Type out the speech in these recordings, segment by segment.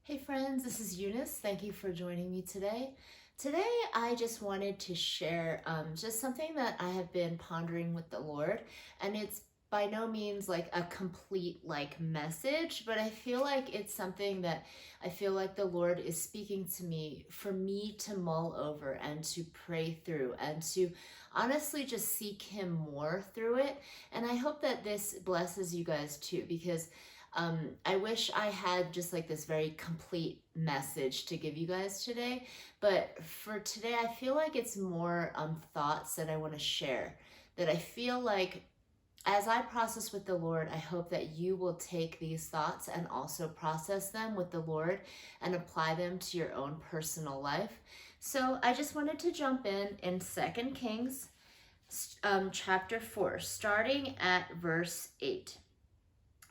Hey friends, this is Eunice. Thank you for joining me today. Today, I just wanted to share just something that I have been pondering with the Lord, and it's by no means like a complete message, but I feel like it's something that I feel like the Lord is speaking to me for me to mull over and to pray through and to honestly just seek Him more through it. And I hope that this blesses you guys too, because I wish I had just like this very complete message to give you guys today, but for today, I feel like it's more thoughts that I want to share. That I feel like as I process with the Lord, I hope that you will take these thoughts and also process them with the Lord and apply them to your own personal life. So I just wanted to jump in 2 Kings chapter 4, starting at verse 8.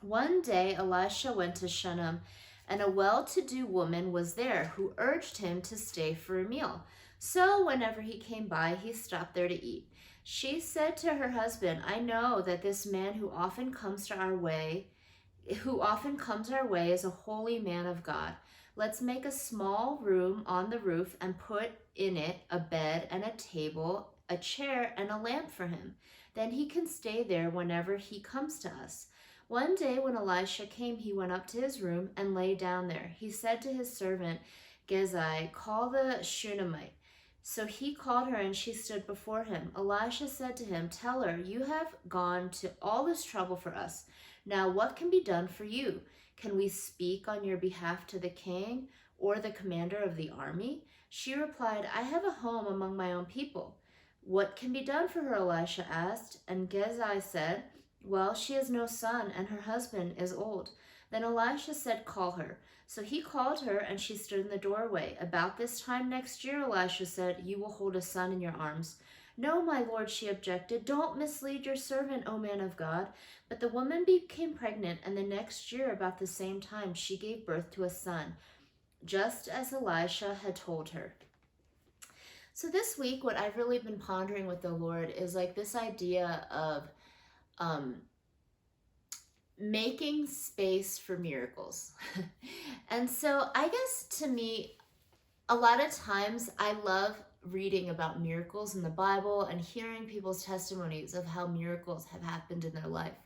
One day Elisha went to Shunem, and a well-to-do woman was there who urged him to stay for a meal. So whenever he came by, he stopped there to eat. She said to her husband, "I know that this man who often comes our way is a holy man of God. Let's make a small room on the roof and put in it a bed and a table, a chair and a lamp for him. Then he can stay there whenever he comes to us." One day when Elisha came, he went up to his room and lay down there. He said to his servant Gehazi, "Call the Shunammite." So he called her, and she stood before him. Elisha said to him, "Tell her, you have gone to all this trouble for us. Now what can be done for you? Can we speak on your behalf to the king or the commander of the army?" She replied, "I have a home among my own people." "What can be done for her?" Elisha asked. And Gehazi said, "Well, she has no son, and her husband is old." Then Elisha said, "Call her." So he called her, and she stood in the doorway. "About this time next year," Elisha said, "you will hold a son in your arms." "No, my lord," she objected. "Don't mislead your servant, O man of God." But the woman became pregnant, and the next year, about the same time, she gave birth to a son, just as Elisha had told her. So this week, what I've really been pondering with the Lord is like this idea of um, making space for miracles. And so I guess to me, a lot of times I love reading about miracles in the Bible and hearing people's testimonies of how miracles have happened in their life.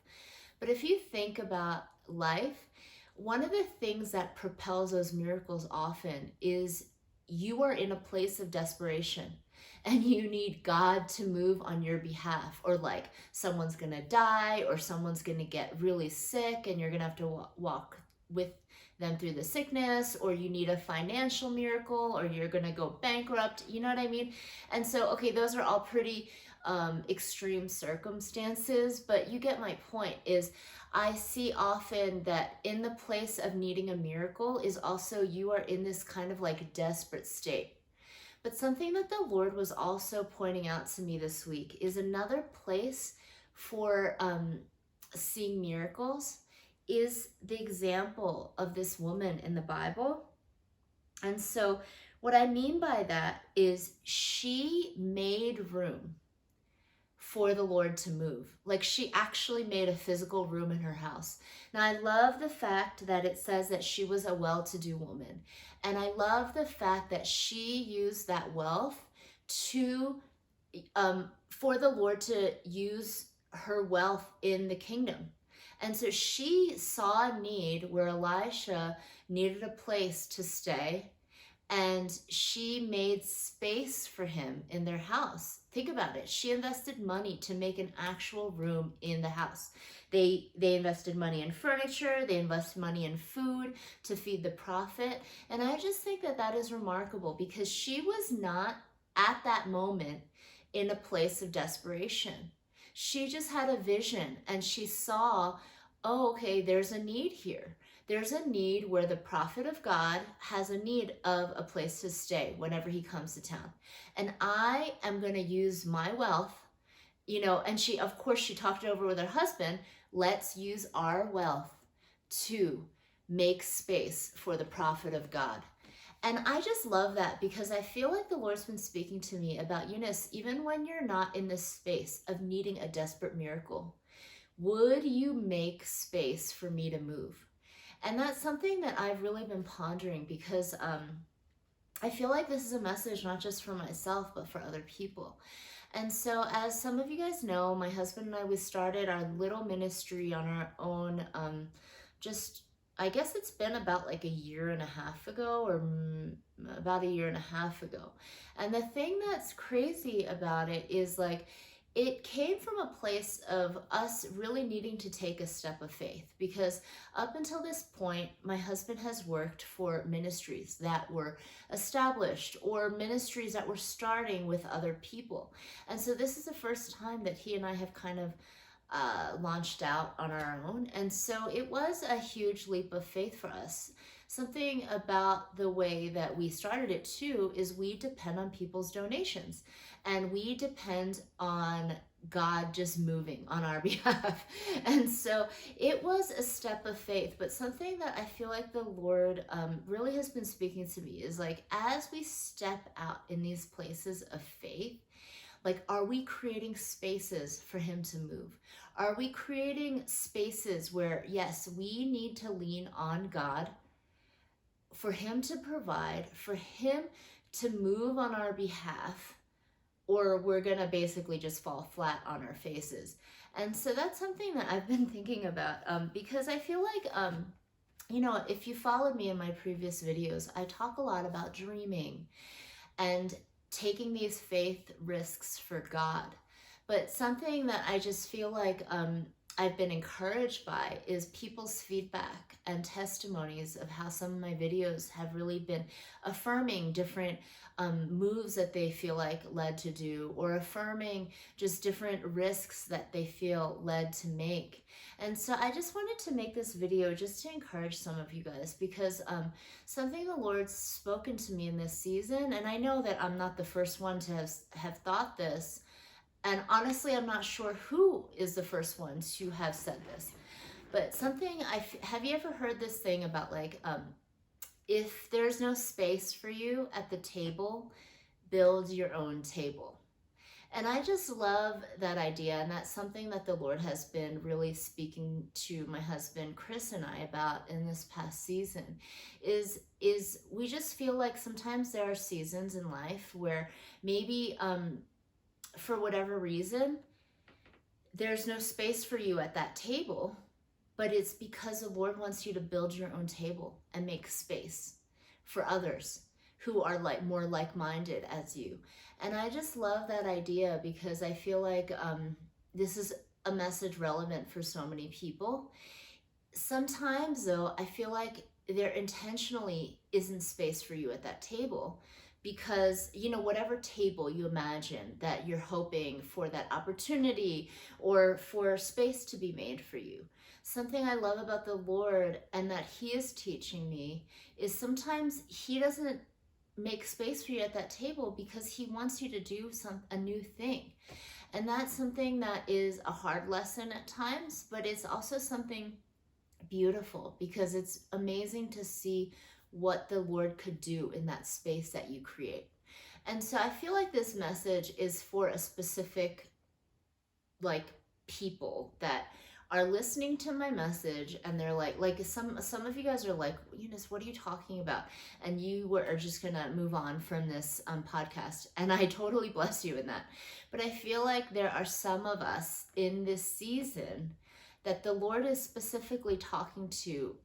But if you think about life, one of the things that propels those miracles often is you are in a place of desperation and you need God to move on your behalf, or like someone's gonna die or someone's gonna get really sick and you're gonna have to walk with them through the sickness, or you need a financial miracle, or you're gonna go bankrupt, you know what I mean? And so, okay, those are all pretty extreme circumstances, but you get my point. Is I see often that in the place of needing a miracle is also you are in this kind of like desperate state. But something that the Lord was also pointing out to me this week is another place for seeing miracles is the example of this woman in the Bible. And so what I mean by that is she made room for the Lord to move. Like she actually made a physical room in her house. Now I love the fact that it says that she was a well-to-do woman. And I love the fact that she used that wealth to for the Lord to use her wealth in the kingdom. And so she saw a need where Elisha needed a place to stay, and she made space for him in their house. Think about it. She invested money to make an actual room in the house. They invested money in furniture. They invested money in food to feed the prophet. And I just think that that is remarkable because she was not at that moment in a place of desperation. She just had a vision and she saw, oh, okay, there's a need here. There's a need where the prophet of God has a need of a place to stay whenever he comes to town. And I am going to use my wealth, and she, of course, she talked it over with her husband. Let's use our wealth to make space for the prophet of God. And I just love that because I feel like the Lord's been speaking to me about, Eunice, even when you're not in this space of needing a desperate miracle, would you make space for me to move? And that's something that I've really been pondering because I feel like this is a message not just for myself, but for other people. And so, as some of you guys know, my husband and I, we started our little ministry on our own. Just, I guess it's been about like a year and a half ago, or about a year and a half ago. And the thing that's crazy about it is like, it came from a place of us really needing to take a step of faith, because up until this point, my husband has worked for ministries that were established or ministries that were starting with other people. And so this is the first time that he and I have kind of launched out on our own. And so it was a huge leap of faith for us. Something about the way that we started it too is we depend on people's donations, and we depend on God just moving on our behalf. And so it was a step of faith, but something that I feel like the Lord really has been speaking to me is like, as we step out in these places of faith, like, are we creating spaces for him to move? Are we creating spaces where, yes, we need to lean on God for him to provide, for him to move on our behalf, or we're going to basically just fall flat on our faces? And so that's something that I've been thinking about, because I feel like, if you followed me in my previous videos, I talk a lot about dreaming and taking these faith risks for God. But something that I just feel like I've been encouraged by is people's feedback and testimonies of how some of my videos have really been affirming different moves that they feel like led to do, or affirming just different risks that they feel led to make. And so I just wanted to make this video just to encourage some of you guys, because something the Lord's spoken to me in this season, and I know that I'm not the first one to have thought this, and honestly, I'm not sure who is the first one to have said this, but something have you ever heard this thing about like, if there's no space for you at the table, build your own table? And I just love that idea, and that's something that the Lord has been really speaking to my husband Chris and I about in this past season, is we just feel like sometimes there are seasons in life where maybe for whatever reason there's no space for you at that table, but it's because the Lord wants you to build your own table and make space for others who are like more like-minded as you. And I just love that idea, because I feel like this is a message relevant for so many people. Sometimes though, I feel like there intentionally isn't space for you at that table, because whatever table you imagine that you're hoping for that opportunity or for space to be made for you. Something I love about the Lord and that he is teaching me is sometimes he doesn't make space for you at that table because he wants you to do a new thing. And that's something that is a hard lesson at times, but it's also something beautiful, because it's amazing to see what the Lord could do in that space that you create. And so I feel like this message is for a specific like people that are listening to my message, and they're like some of you guys are like, Eunice, what are you talking about? And you are just gonna move on from this podcast, and I totally bless you in that. But I feel like there are some of us in this season that the Lord is specifically talking to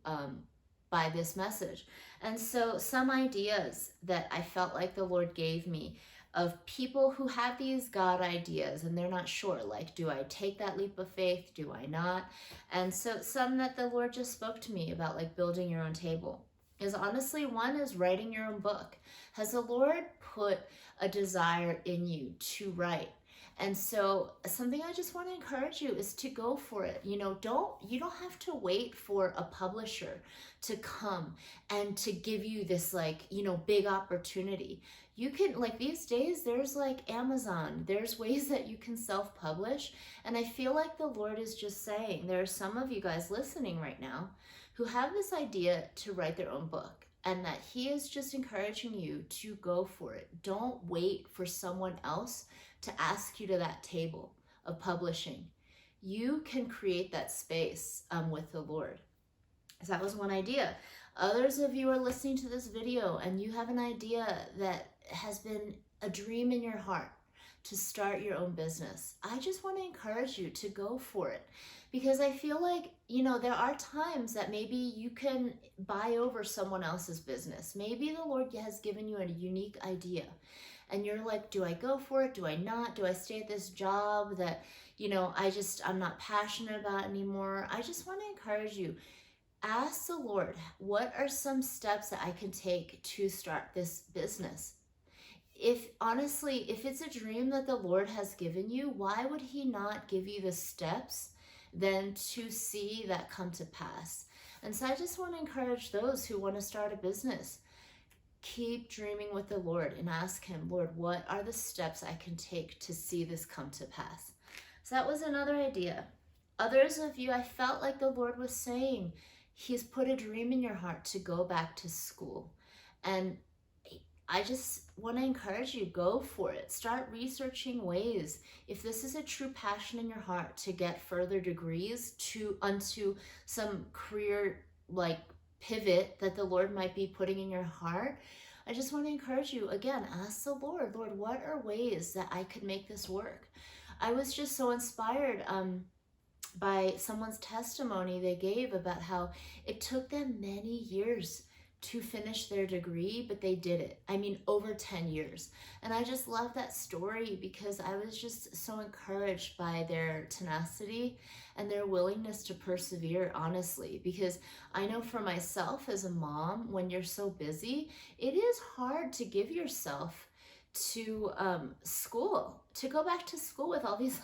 by this message. And so some ideas that I felt like the Lord gave me of people who have these God ideas and they're not sure, like, do I take that leap of faith? Do I not? And so some that the Lord just spoke to me about, like building your own table, is honestly, one is writing your own book. Has the Lord put a desire in you to write? And so something I just want to encourage you is to go for it. You don't have to wait for a publisher to come and to give you this big opportunity. You can, like, these days, there's like Amazon, there's ways that you can self-publish. And I feel like the Lord is just saying, there are some of you guys listening right now who have this idea to write their own book, and that he is just encouraging you to go for it. Don't wait for someone else to ask you to that table of publishing. You can create that space with the Lord. So that was one idea. Others of you are listening to this video and you have an idea that has been a dream in your heart to start your own business. I just want to encourage you to go for it, because I feel like, there are times that maybe you can buy over someone else's business. Maybe the Lord has given you a unique idea and you're like, do I go for it? Do I not? Do I stay at this job that, I'm not passionate about anymore? I just want to encourage you. Ask the Lord, what are some steps that I can take to start this business? If it's a dream that the Lord has given you, why would he not give you the steps then to see that come to pass? And so I just want to encourage those who want to start a business. Keep dreaming with the Lord and ask him, Lord, what are the steps I can take to see this come to pass? So that was another idea. Others of you, I felt like the Lord was saying, he's put a dream in your heart to go back to school. And I just want to encourage you, go for it. Start researching ways, if this is a true passion in your heart, to get further degrees unto some career pivot that the Lord might be putting in your heart. I just want to encourage you, again, ask the Lord, what are ways that I could make this work? I was just so inspired by someone's testimony they gave about how it took them many years to finish their degree, but they did it. Over 10 years. And I just love that story because I was just so encouraged by their tenacity and their willingness to persevere, honestly, because I know for myself as a mom, when you're so busy, it is hard to give yourself to school, to go back to school with all these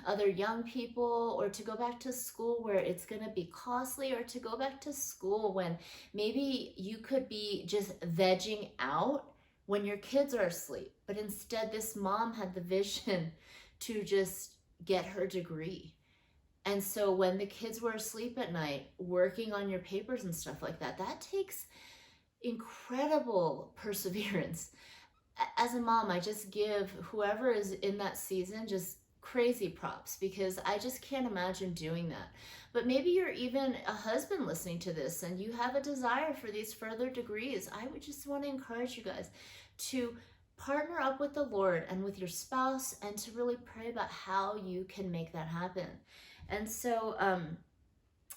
other young people, or to go back to school where it's going to be costly, or to go back to school when maybe you could be just vegging out when your kids are asleep. But instead, this mom had the vision to just get her degree. And so when the kids were asleep at night, working on your papers and stuff like that, that takes incredible perseverance. As a mom, I just give whoever is in that season just crazy props, because I just can't imagine doing that. But maybe you're even a husband listening to this and you have a desire for these further degrees. I would just want to encourage you guys to partner up with the Lord and with your spouse and to really pray about how you can make that happen. And so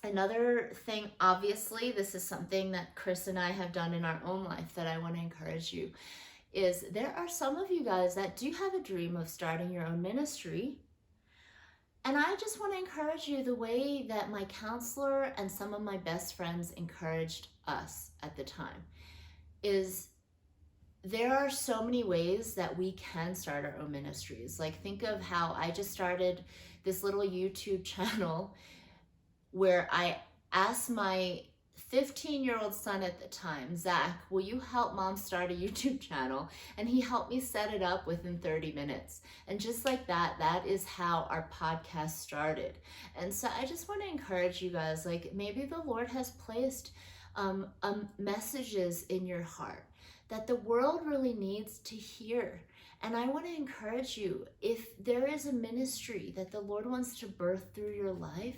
another thing, obviously, this is something that Chris and I have done in our own life that I want to encourage you, is there are some of you guys that do have a dream of starting your own ministry. And I just want to encourage you the way that my counselor and some of my best friends encouraged us at the time is there are so many ways that we can start our own ministries. Think of how I just started this little YouTube channel where I asked my 15-year-old son at the time, Zach, will you help mom start a YouTube channel? And he helped me set it up within 30 minutes. And just like that, that is how our podcast started. And so I just want to encourage you guys, maybe the Lord has placed messages in your heart that the world really needs to hear. And I want to encourage you, if there is a ministry that the Lord wants to birth through your life,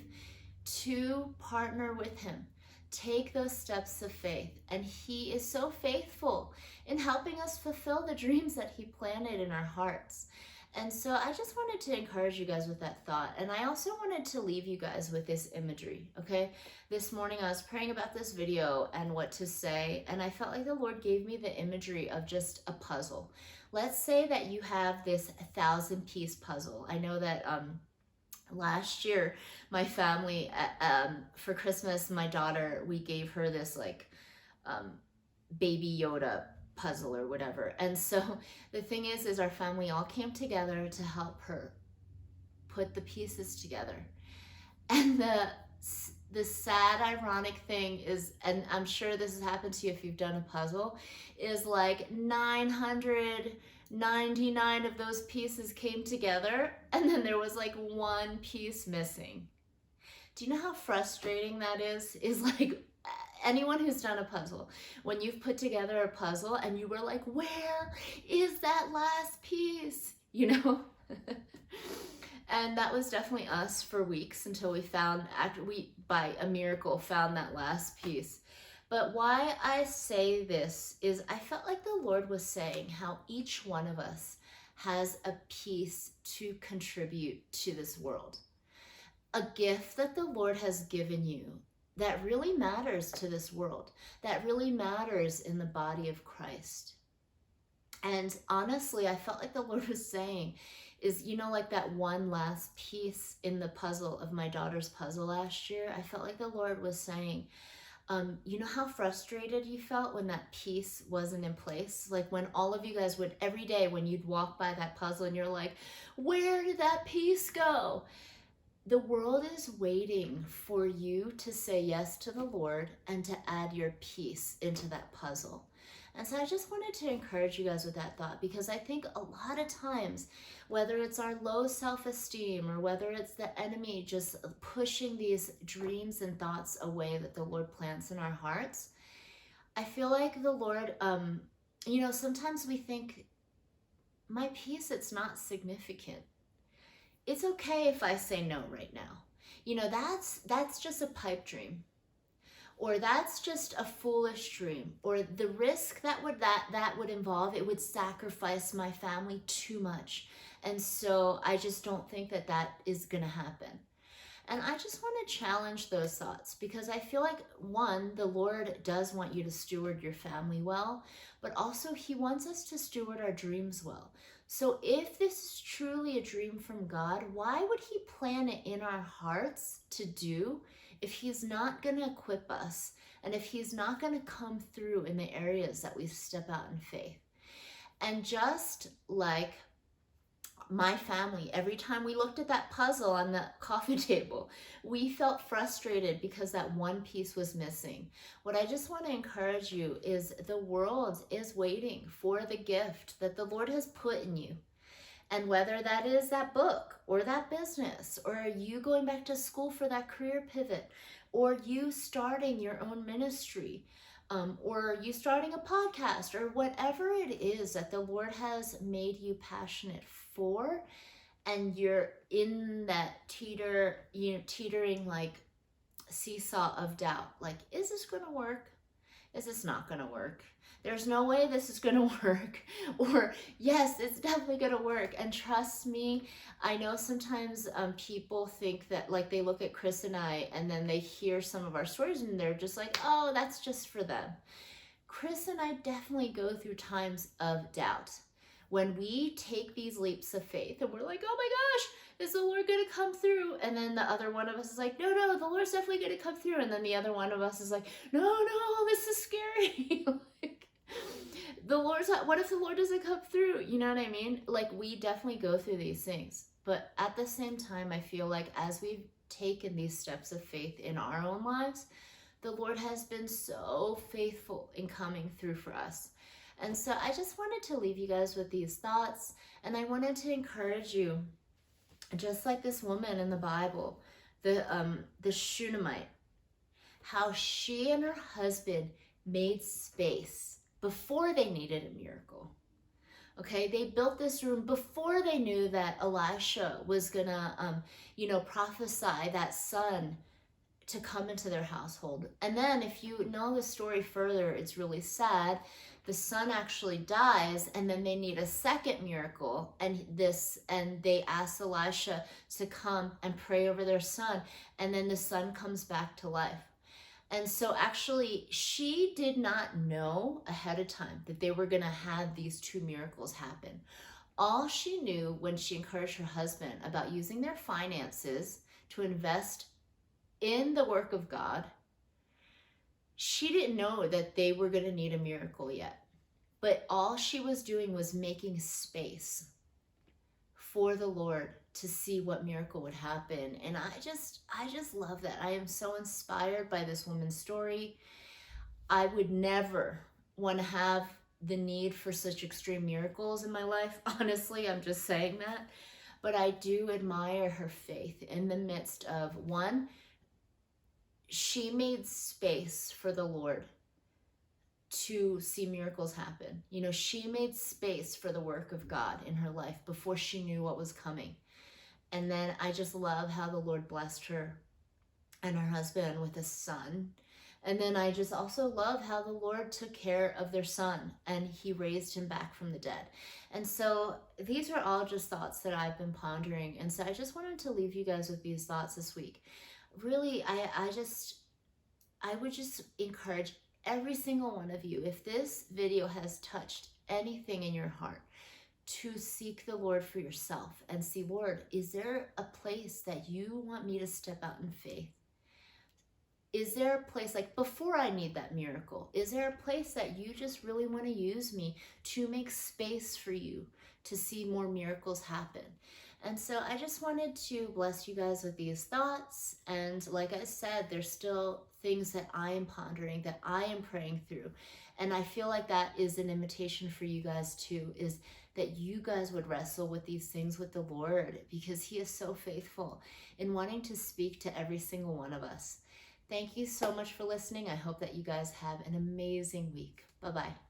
to partner with him. Take those steps of faith, and he is so faithful in helping us fulfill the dreams that he planted in our hearts. And so I just wanted to encourage you guys with that thought. And I also wanted to leave you guys with this imagery, okay? This morning I was praying about this video and what to say, and I felt like the Lord gave me the imagery of just a puzzle. Let's say that you have this 1,000-piece puzzle. I know that last year, my family, for Christmas, my daughter, we gave her this Baby Yoda puzzle or whatever. And so the thing is our family all came together to help her put the pieces together. And the sad, ironic thing is, and I'm sure this has happened to you if you've done a puzzle, is 999 of those pieces came together, and then there was one piece missing. Do you know how frustrating that is? Anyone who's done a puzzle, when you've put together a puzzle and you were like, where is that last piece? And that was definitely us for weeks until we found, after we, by a miracle, found that last piece. But why I say this is I felt like the Lord was saying how each one of us has a piece to contribute to this world. A gift that the Lord has given you that really matters to this world, that really matters in the body of Christ. And honestly, I felt like the Lord was saying is, like that one last piece in the puzzle of my daughter's puzzle last year. I felt like the Lord was saying, you know how frustrated you felt when that piece wasn't in place? Like when all of you guys would, every day when you'd walk by that puzzle and you're like, where did that piece go? The world is waiting for you to say yes to the Lord and to add your piece into that puzzle. And so I just wanted to encourage you guys with that thought, because I think a lot of times, whether it's our low self-esteem or whether it's the enemy just pushing these dreams and thoughts away that the Lord plants in our hearts, I feel like the Lord, sometimes we think, my piece, it's not significant. It's okay if I say no right now. That's just a pipe dream. Or that's just a foolish dream, or the risk that would involve, it would sacrifice my family too much. And so I just don't think that is going to happen. And I just want to challenge those thoughts, because I feel like, one, the Lord does want you to steward your family well, but also he wants us to steward our dreams well. So if this is truly a dream from God, why would he plant it in our hearts to do if he's not going to equip us, and if he's not going to come through in the areas that we step out in faith? And just like my family, every time we looked at that puzzle on the coffee table, we felt frustrated because that one piece was missing. What I just want to encourage you is the world is waiting for the gift that the Lord has put in you. And whether that is that book or that business, or you going back to school for that career pivot, or you starting your own ministry, or you starting a podcast, or whatever it is that the Lord has made you passionate for, and you're in that teetering like seesaw of doubt, like, is this going to work? Is this not going to work? There's no way this is going to work. Or yes, it's definitely going to work. And trust me, I know sometimes people think that, like, they look at Chris and I, and then they hear some of our stories and they're just like, oh, that's just for them. Chris and I definitely go through times of doubt when we take these leaps of faith and we're like, oh my gosh, is the Lord going to come through? And then the other one of us is like, no, the Lord's definitely going to come through. And then the other one of us is like, no, this is scary. Like, what if the Lord doesn't come through? You know what I mean? Like, we definitely go through these things. But at the same time, I feel like as we've taken these steps of faith in our own lives, the Lord has been so faithful in coming through for us. And so I just wanted to leave you guys with these thoughts. And I wanted to encourage you, just like this woman in the Bible, the Shunammite, how she and her husband made space before they needed a miracle. Okay, they built this room before they knew that Elisha was gonna, prophesy that son to come into their household. And then if you know the story further, it's really sad. The son actually dies, and then they need a second miracle, and they ask Elisha to come and pray over their son, and then the son comes back to life. And so actually, she did not know ahead of time that they were going to have these two miracles happen. All she knew, when she encouraged her husband about using their finances to invest in the work of God, she didn't know that they were going to need a miracle yet. But all she was doing was making space for the Lord to see what miracle would happen. And I just love that. I am so inspired by this woman's story. I would never want to have the need for such extreme miracles in my life. Honestly, I'm just saying that. But I do admire her faith in the midst of, one, she made space for the Lord to see miracles happen. She made space for the work of God in her life before she knew what was coming. And then I just love how the Lord blessed her and her husband with a son. And then I just also love how the Lord took care of their son and he raised him back from the dead. And so these are all just thoughts that I've been pondering. And so I just wanted to leave you guys with these thoughts this week. Really, I would just encourage every single one of you, if this video has touched anything in your heart, to seek the Lord for yourself and see, Lord, is there a place that you want me to step out in faith? Is there a place, like before I need that miracle, is there a place that you just really want to use me to make space for you to see more miracles happen? And so I just wanted to bless you guys with these thoughts. And like I said, there's still things that I am pondering, that I am praying through. And I feel like that is an invitation for you guys too, is that you guys would wrestle with these things with the Lord, because he is so faithful in wanting to speak to every single one of us. Thank you so much for listening. I hope that you guys have an amazing week. Bye-bye.